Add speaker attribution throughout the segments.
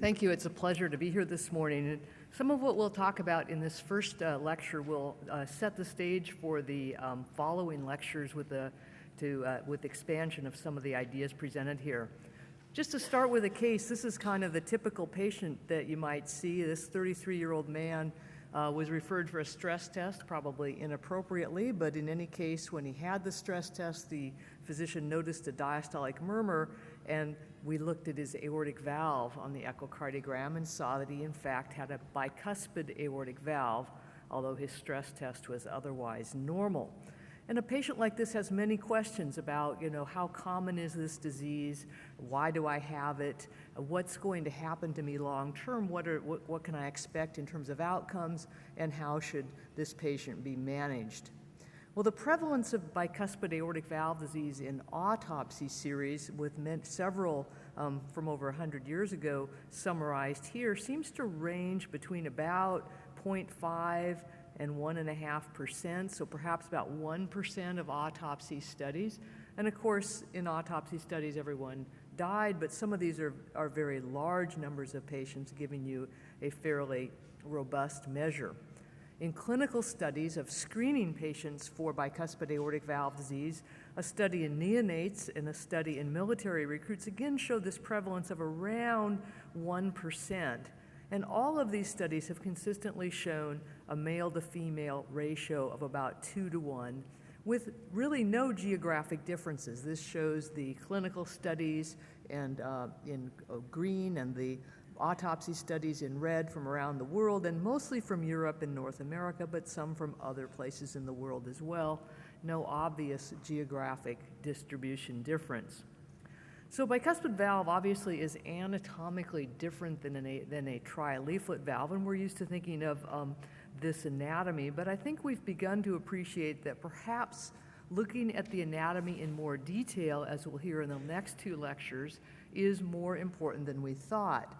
Speaker 1: Thank you. It's a pleasure to be here this morning. And some of what we'll talk about in this first lecture will set the stage for the following lectures with expansion of some of the ideas presented here. Just to start with a case, this is kind of the typical patient that you might see. This 33-year-old man was referred for a stress test, probably inappropriately, but in any case, when he had the stress test, the physician noticed a diastolic murmur, and we looked at his aortic valve on the echocardiogram and saw that he, in fact, had a bicuspid aortic valve, although his stress test was otherwise normal. And a patient like this has many questions about, how common is this disease? Why do I have it? What's going to happen to me long term? What can I expect in terms of outcomes? And how should this patient be managed? Well, the prevalence of bicuspid aortic valve disease in autopsy series, with several from over 100 years ago summarized here, seems to range between about 0.5 and 1.5%, so perhaps about 1% of autopsy studies. And of course, in autopsy studies, everyone died, but some of these are very large numbers of patients, giving you a fairly robust measure. In clinical studies of screening patients for bicuspid aortic valve disease, a study in neonates and a study in military recruits again showed this prevalence of around 1%. And all of these studies have consistently shown a male to female ratio of about 2 to 1, with really no geographic differences. This shows the clinical studies and in green, and the autopsy studies in red from around the world, and mostly from Europe and North America, but some from other places in the world as well. No obvious geographic distribution difference. So bicuspid valve obviously is anatomically different than a trileaflet valve, and we're used to thinking of this anatomy, but I think we've begun to appreciate that perhaps looking at the anatomy in more detail, as we'll hear in the next two lectures, is more important than we thought.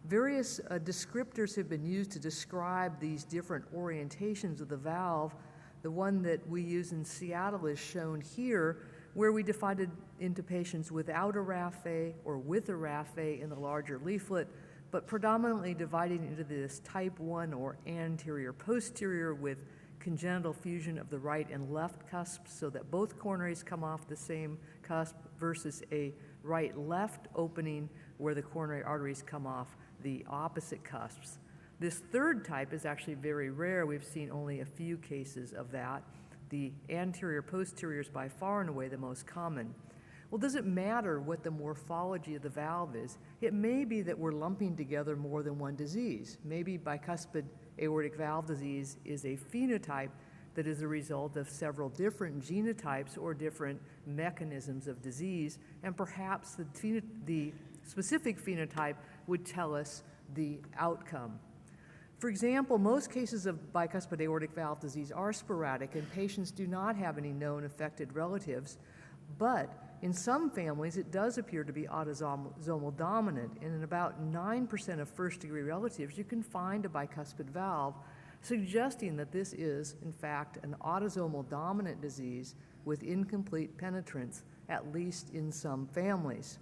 Speaker 1: Various descriptors have been used to describe these different orientations of the valve. The one that we use in Seattle is shown here, where we divided into patients without a raphe or with a raphe in the larger leaflet, but predominantly dividing into this type 1 or anterior-posterior with congenital fusion of the right and left cusps so that both coronaries come off the same cusp, versus a right-left opening where the coronary arteries come off the opposite cusps. This third type is actually very rare. We've seen only a few cases of that. The anterior-posterior is by far and away the most common. Well, does it matter what the morphology of the valve is? It may be that we're lumping together more than one disease. Maybe bicuspid aortic valve disease is a phenotype that is a result of several different genotypes or different mechanisms of disease, and perhaps the specific phenotype would tell us the outcome. For example, most cases of bicuspid aortic valve disease are sporadic, and patients do not have any known affected relatives, but in some families it does appear to be autosomal dominant, and in about 9% of first-degree relatives you can find a bicuspid valve, suggesting that this is, in fact, an autosomal dominant disease with incomplete penetrance, at least in some families.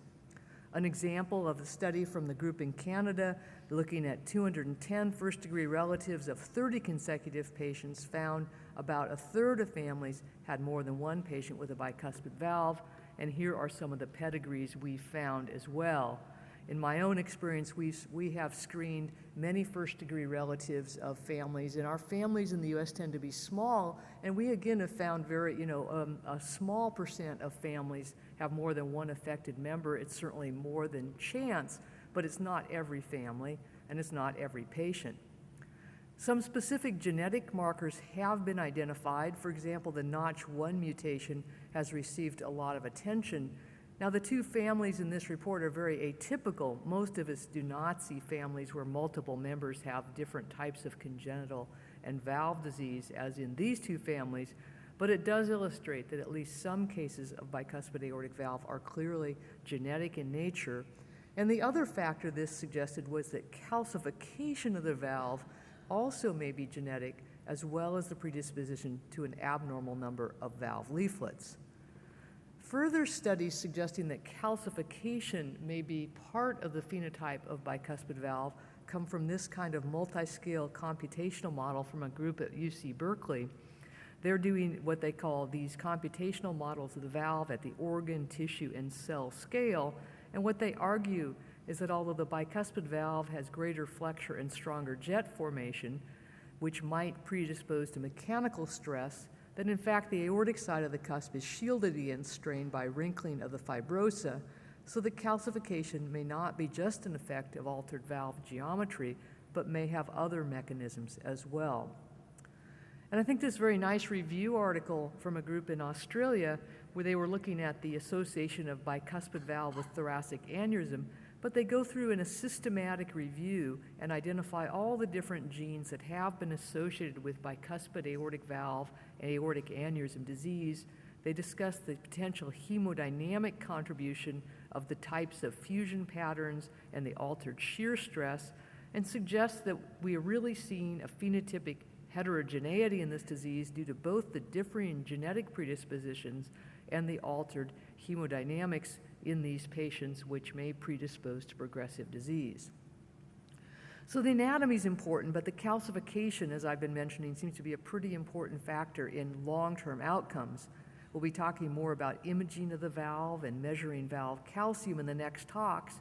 Speaker 1: An example of a study from the group in Canada looking at 210 first-degree relatives of 30 consecutive patients found about a third of families had more than one patient with a bicuspid valve, and here are some of the pedigrees we found as well. In my own experience, we have screened many first-degree relatives of families, and our families in the U.S. tend to be small, and we again have found a small percent of families have more than one affected member. It's certainly more than chance, but it's not every family, and it's not every patient. Some specific genetic markers have been identified. For example, the Notch1 mutation has received a lot of attention. Now, the two families in this report are very atypical. Most of us do not see families where multiple members have different types of congenital and valve disease, as in these two families, but it does illustrate that at least some cases of bicuspid aortic valve are clearly genetic in nature. And the other factor this suggested was that calcification of the valve also may be genetic, as well as the predisposition to an abnormal number of valve leaflets. Further studies suggesting that calcification may be part of the phenotype of bicuspid valve come from this kind of multiscale computational model from a group at UC Berkeley. They're doing what they call these computational models of the valve at the organ, tissue, and cell scale, and what they argue is that although the bicuspid valve has greater flexure and stronger jet formation, which might predispose to mechanical stress, that in fact the aortic side of the cusp is shielded against strain by wrinkling of the fibrosa, so that calcification may not be just an effect of altered valve geometry, but may have other mechanisms as well. And I think this very nice review article from a group in Australia where they were looking at the association of bicuspid valve with thoracic aneurysm, but they go through in a systematic review and identify all the different genes that have been associated with bicuspid aortic valve and aortic aneurysm disease. They discuss the potential hemodynamic contribution of the types of fusion patterns and the altered shear stress, and suggest that we are really seeing a phenotypic heterogeneity in this disease due to both the differing genetic predispositions and the altered hemodynamics in these patients, which may predispose to progressive disease. So the anatomy is important, but the calcification, as I've been mentioning, seems to be a pretty important factor in long-term outcomes. We'll be talking more about imaging of the valve and measuring valve calcium in the next talks,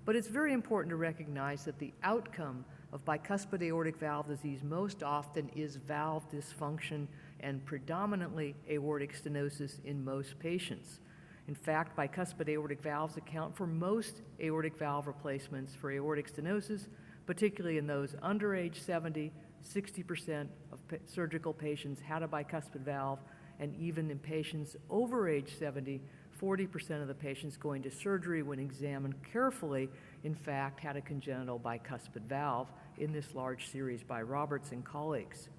Speaker 1: but it's very important to recognize that the outcome of bicuspid aortic valve disease most often is valve dysfunction and predominantly aortic stenosis in most patients. In fact, bicuspid aortic valves account for most aortic valve replacements for aortic stenosis, particularly in those under age 70. 60% of surgical patients had a bicuspid valve, and even in patients over age 70, 40% of the patients going to surgery when examined carefully, in fact, had a congenital bicuspid valve in this large series by Roberts and colleagues.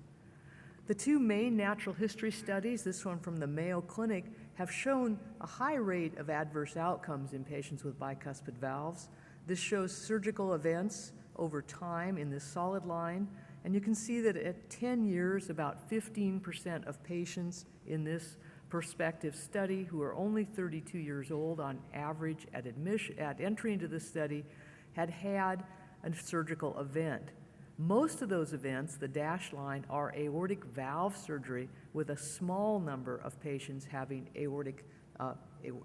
Speaker 1: The two main natural history studies, this one from the Mayo Clinic, have shown a high rate of adverse outcomes in patients with bicuspid valves. This shows surgical events over time in this solid line, and you can see that at 10 years, about 15% of patients in this prospective study who are only 32 years old on average at entry into the study had had a surgical event. Most of those events, the dashed line, are aortic valve surgery, with a small number of patients having aortic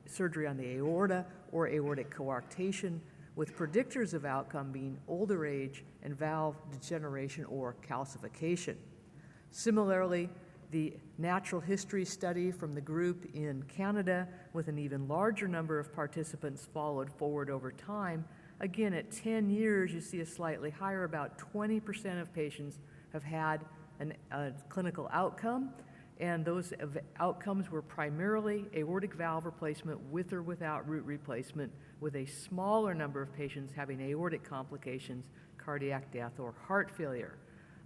Speaker 1: surgery on the aorta or aortic coarctation, with predictors of outcome being older age and valve degeneration or calcification. Similarly, the natural history study from the group in Canada, with an even larger number of participants followed forward over time, again, at 10 years, you see a slightly higher, about 20% of patients have had a clinical outcome, and those outcomes were primarily aortic valve replacement with or without root replacement, with a smaller number of patients having aortic complications, cardiac death, or heart failure.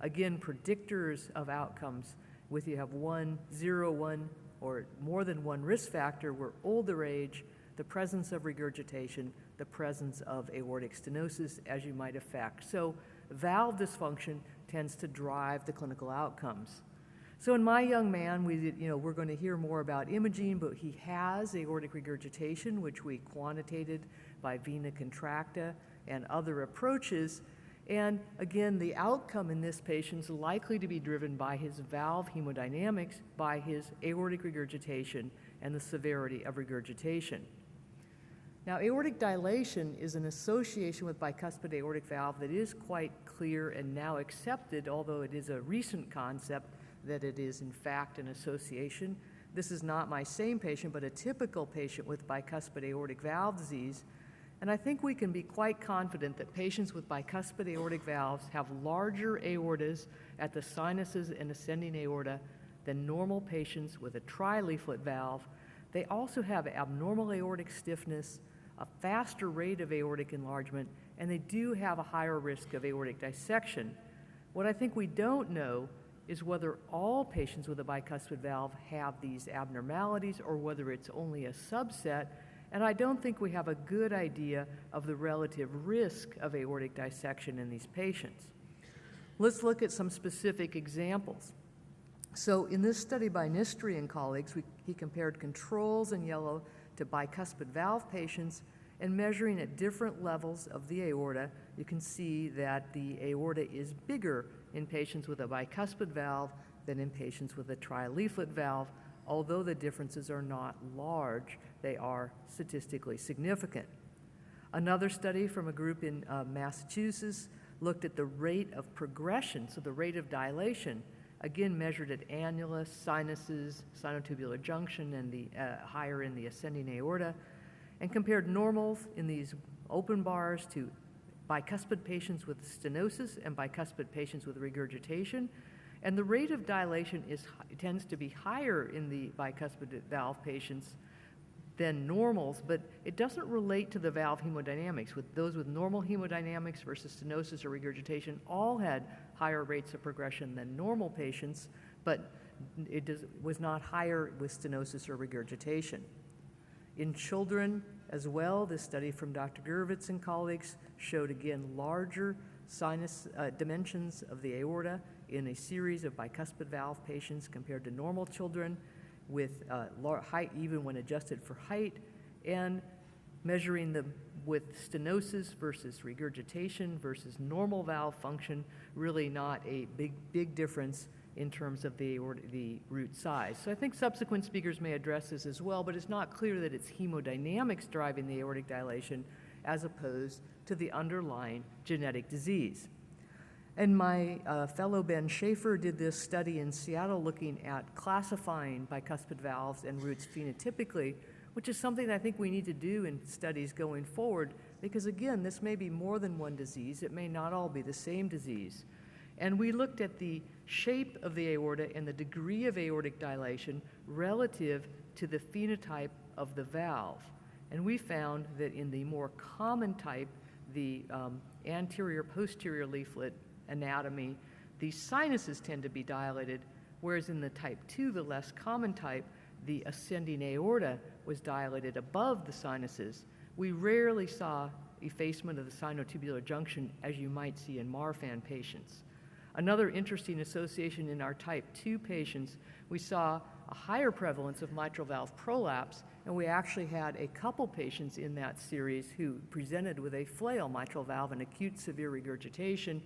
Speaker 1: Again, predictors of outcomes, with you have 1, 0, 1, or more than one risk factor, were older age, the presence of regurgitation, the presence of aortic stenosis, as you might affect. So valve dysfunction tends to drive the clinical outcomes. So in my young man, we're going to hear more about imaging, but he has aortic regurgitation, which we quantitated by vena contracta and other approaches. And again, the outcome in this patient is likely to be driven by his valve hemodynamics, by his aortic regurgitation, and the severity of regurgitation. Now, aortic dilation is an association with bicuspid aortic valve that is quite clear and now accepted, although it is a recent concept that it is in fact an association. This is not my same patient, but a typical patient with bicuspid aortic valve disease. And I think we can be quite confident that patients with bicuspid aortic valves have larger aortas at the sinuses and ascending aorta than normal patients with a tri-leaflet valve. They also have abnormal aortic stiffness, a faster rate of aortic enlargement, and they do have a higher risk of aortic dissection. What I think we don't know is whether all patients with a bicuspid valve have these abnormalities or whether it's only a subset, and I don't think we have a good idea of the relative risk of aortic dissection in these patients. Let's look at some specific examples. So in this study by Nistri and colleagues, he compared controls in yellow to bicuspid valve patients and measuring at different levels of the aorta, you can see that the aorta is bigger in patients with a bicuspid valve than in patients with a trileaflet valve. Although the differences are not large, they are statistically significant. Another study from a group in Massachusetts looked at the rate of progression, so the rate of dilation, again measured at annulus, sinuses, sinotubular junction, and the higher in the ascending aorta, and compared normals in these open bars to bicuspid patients with stenosis and bicuspid patients with regurgitation. And the rate of dilation tends to be higher in the bicuspid valve patients than normals, but it doesn't relate to the valve hemodynamics. With those with normal hemodynamics versus stenosis or regurgitation all had higher rates of progression than normal patients, but it was not higher with stenosis or regurgitation. In children as well, this study from Dr. Gurvitz and colleagues showed again larger sinus dimensions of the aorta in a series of bicuspid valve patients compared to normal children with height, even when adjusted for height, and measuring them with stenosis versus regurgitation versus normal valve function, really not a big difference in terms of the root size. So I think subsequent speakers may address this as well, but it's not clear that it's hemodynamics driving the aortic dilation as opposed to the underlying genetic disease. And my fellow Ben Schaefer did this study in Seattle looking at classifying bicuspid valves and roots phenotypically, which is something I think we need to do in studies going forward, because again, this may be more than one disease. It may not all be the same disease. And we looked at the shape of the aorta and the degree of aortic dilation relative to the phenotype of the valve. And we found that in the more common type, the anterior-posterior leaflet anatomy, the sinuses tend to be dilated, whereas in the type 2, the less common type, the ascending aorta was dilated above the sinuses. We rarely saw effacement of the sinotubular junction as you might see in Marfan patients. Another interesting association in our type 2 patients, we saw a higher prevalence of mitral valve prolapse, and we actually had a couple patients in that series who presented with a flail mitral valve and acute severe regurgitation,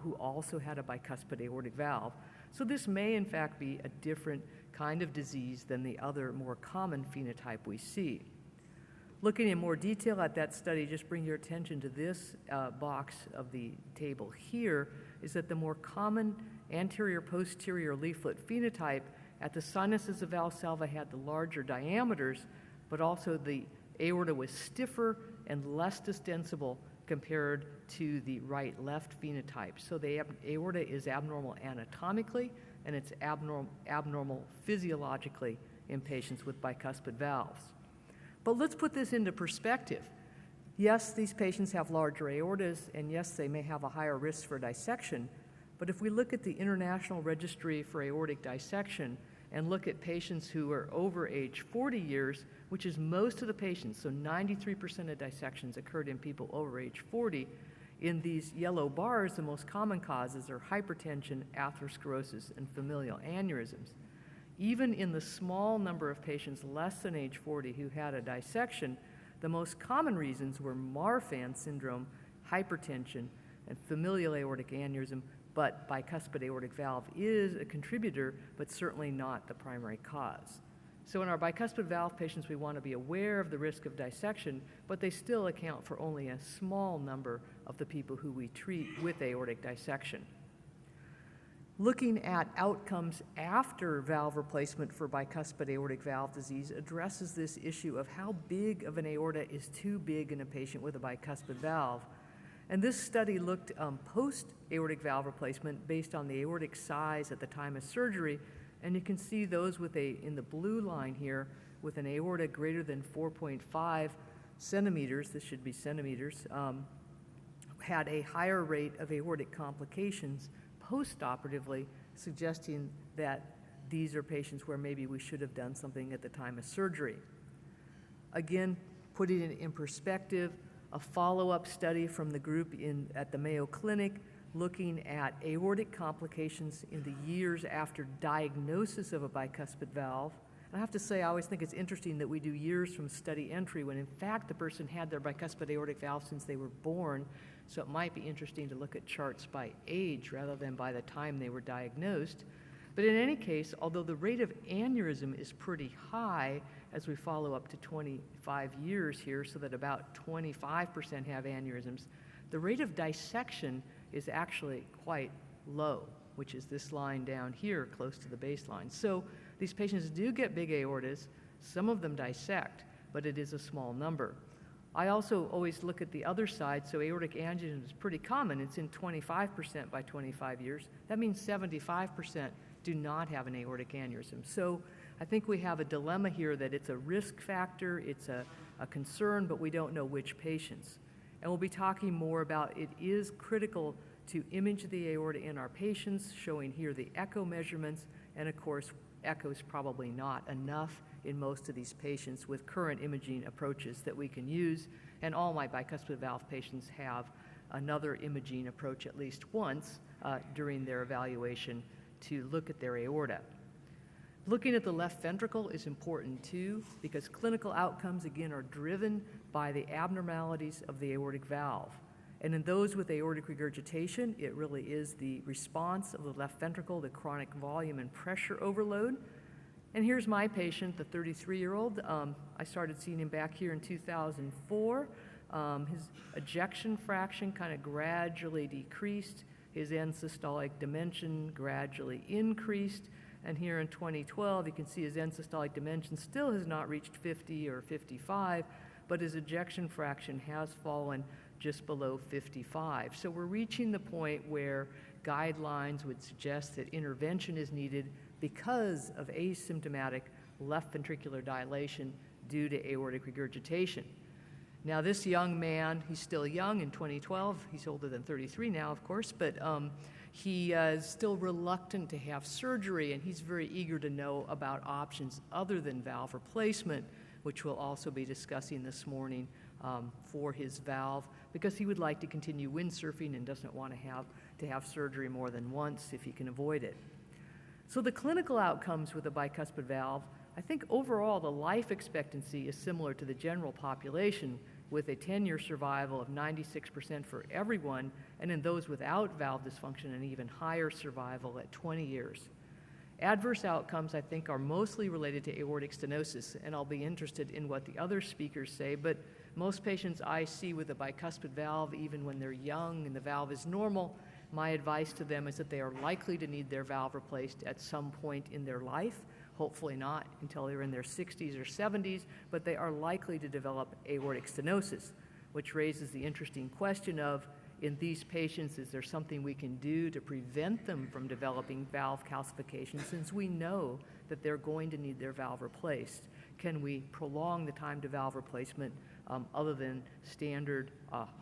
Speaker 1: who also had a bicuspid aortic valve. So this may in fact be a different kind of disease than the other more common phenotype we see. Looking in more detail at that study, just bring your attention to this box of the table here, is that the more common anterior-posterior leaflet phenotype at the sinuses of Valsalva had the larger diameters, but also the aorta was stiffer and less distensible compared to the right-left phenotype. So the aorta is abnormal anatomically, and it's abnormal physiologically in patients with bicuspid valves. But let's put this into perspective. Yes, these patients have larger aortas, and yes, they may have a higher risk for dissection, but if we look at the International Registry for Aortic Dissection and look at patients who are over age 40 years, which is most of the patients, so 93% of dissections occurred in people over age 40, in these yellow bars, the most common causes are hypertension, atherosclerosis, and familial aneurysms. Even in the small number of patients less than age 40 who had a dissection, the most common reasons were Marfan syndrome, hypertension, and familial aortic aneurysm, but bicuspid aortic valve is a contributor, but certainly not the primary cause. So in our bicuspid valve patients, we want to be aware of the risk of dissection, but they still account for only a small number of the people who we treat with aortic dissection. Looking at outcomes after valve replacement for bicuspid aortic valve disease addresses this issue of how big of an aorta is too big in a patient with a bicuspid valve. And this study looked post-aortic valve replacement based on the aortic size at the time of surgery, and you can see those with in the blue line here, with an aorta greater than 4.5 centimeters, this should be centimeters, had a higher rate of aortic complications post-operatively, suggesting that these are patients where maybe we should have done something at the time of surgery. Again, putting it in perspective, a follow-up study from the group at the Mayo Clinic looking at aortic complications in the years after diagnosis of a bicuspid valve. And I have to say, I always think it's interesting that we do years from study entry when in fact the person had their bicuspid aortic valve since they were born, so it might be interesting to look at charts by age rather than by the time they were diagnosed. But in any case, although the rate of aneurysm is pretty high as we follow up to 25 years here, so that about 25% have aneurysms, the rate of dissection is actually quite low, which is this line down here close to the baseline. So these patients do get big aortas, some of them dissect, but it is a small number. I also always look at the other side, so aortic aneurysm is pretty common. It's in 25% by 25 years. That means 75% do not have an aortic aneurysm. So I think we have a dilemma here that it's a risk factor, it's a concern, but we don't know which patients. And we'll be talking more about it is critical to image the aorta in our patients, showing here the echo measurements, and of course, echo is probably not enough in most of these patients with current imaging approaches that we can use, and all my bicuspid valve patients have another imaging approach at least once during their evaluation to look at their aorta. Looking at the left ventricle is important too, because clinical outcomes, again, are driven by the abnormalities of the aortic valve. And in those with aortic regurgitation, it really is the response of the left ventricle, the chronic volume and pressure overload. And here's my patient, the 33-year-old. I started seeing him back here in 2004. His ejection fraction kind of gradually decreased. His end systolic dimension gradually increased. And here in 2012, you can see his end systolic dimension still has not reached 50 or 55, but his ejection fraction has fallen just below 55. So we're reaching the point where guidelines would suggest that intervention is needed because of asymptomatic left ventricular dilation due to aortic regurgitation. Now this young man, he's still young in 2012, he's older than 33 now, of course, but he is still reluctant to have surgery, and he's very eager to know about options other than valve replacement, which we'll also be discussing this morning for his valve, because he would like to continue windsurfing and doesn't want to have surgery more than once if he can avoid it. So the clinical outcomes with a bicuspid valve, I think overall the life expectancy is similar to the general population, with a 10-year survival of 96% for everyone, and in those without valve dysfunction, an even higher survival at 20 years. Adverse outcomes, I think, are mostly related to aortic stenosis, and I'll be interested in what the other speakers say, but most patients I see with a bicuspid valve, even when they're young and the valve is normal, my advice to them is that they are likely to need their valve replaced at some point in their life, hopefully not until they're in their 60s or 70s, but they are likely to develop aortic stenosis, which raises the interesting question of, in these patients, is there something we can do to prevent them from developing valve calcification, since we know that they're going to need their valve replaced? Can we prolong the time to valve replacement other than standard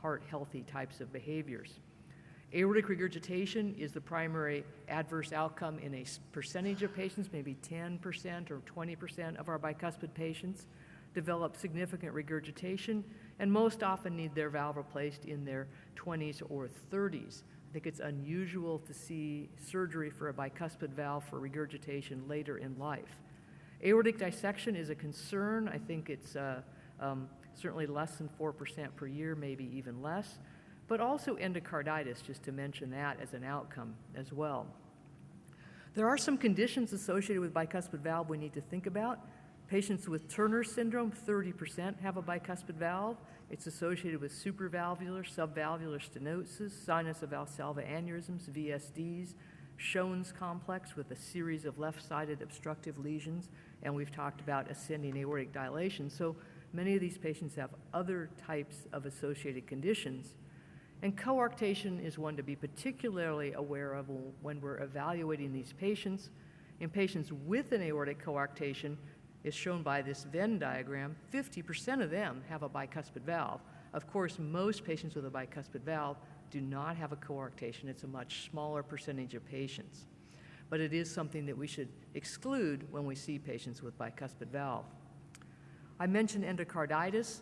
Speaker 1: heart-healthy types of behaviors? Aortic regurgitation is the primary adverse outcome in a percentage of patients, maybe 10% or 20% of our bicuspid patients develop significant regurgitation, and most often need their valve replaced in their 20s or 30s. I think it's unusual to see surgery for a bicuspid valve for regurgitation later in life. Aortic dissection is a concern. I think it's certainly less than 4% per year, maybe even less, but also endocarditis, just to mention that as an outcome as well. There are some conditions associated with bicuspid valve we need to think about. Patients with Turner syndrome, 30% have a bicuspid valve. It's associated with supravalvular, subvalvular stenosis, sinus of Valsalva aneurysms, VSDs, Schoen's complex with a series of left-sided obstructive lesions, and we've talked about ascending aortic dilation. So many of these patients have other types of associated conditions. And coarctation is one to be particularly aware of when we're evaluating these patients. In patients with an aortic coarctation, is shown by this Venn diagram, 50% of them have a bicuspid valve. Of course, most patients with a bicuspid valve do not have a coarctation. It's a much smaller percentage of patients. But it is something that we should exclude when we see patients with bicuspid valve. I mentioned endocarditis.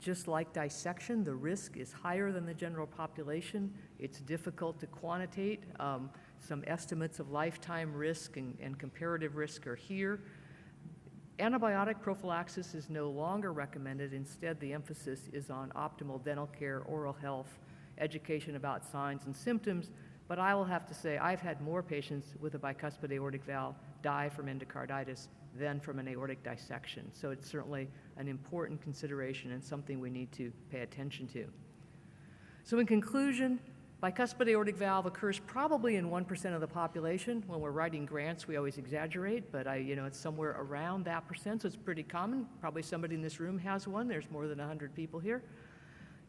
Speaker 1: Just like dissection, the risk is higher than the general population. It's difficult to quantitate. Some estimates of lifetime risk and comparative risk are here. Antibiotic prophylaxis is no longer recommended. Instead, the emphasis is on optimal dental care, oral health, education about signs and symptoms. But I will have to say, I've had more patients with a bicuspid aortic valve die from endocarditis than from an aortic dissection. So it's certainly an important consideration and something we need to pay attention to. So in conclusion, bicuspid aortic valve occurs probably in 1% of the population. When we're writing grants, we always exaggerate, but it's somewhere around that percent, so it's pretty common. Probably somebody in this room has one. There's more than 100 people here.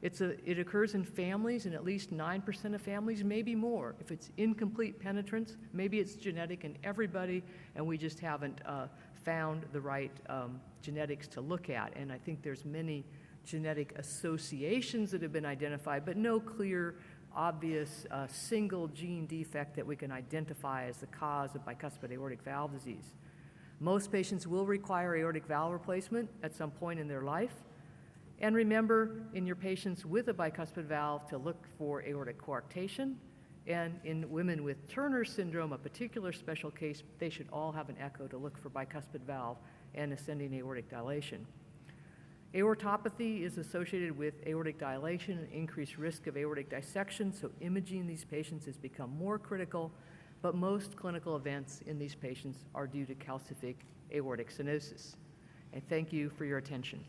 Speaker 1: It occurs in families, in at least 9% of families, maybe more. If it's incomplete penetrance, maybe it's genetic in everybody, and we just haven't found the right genetics to look at. And I think there's many genetic associations that have been identified, but no clear, obvious single gene defect that we can identify as the cause of bicuspid aortic valve disease. Most patients will require aortic valve replacement at some point in their life. And remember, in your patients with a bicuspid valve, to look for aortic coarctation. And in women with Turner syndrome, a particular special case, they should all have an echo to look for bicuspid valve and ascending aortic dilation. Aortopathy is associated with aortic dilation and increased risk of aortic dissection, so imaging these patients has become more critical, but most clinical events in these patients are due to calcific aortic stenosis. And thank you for your attention.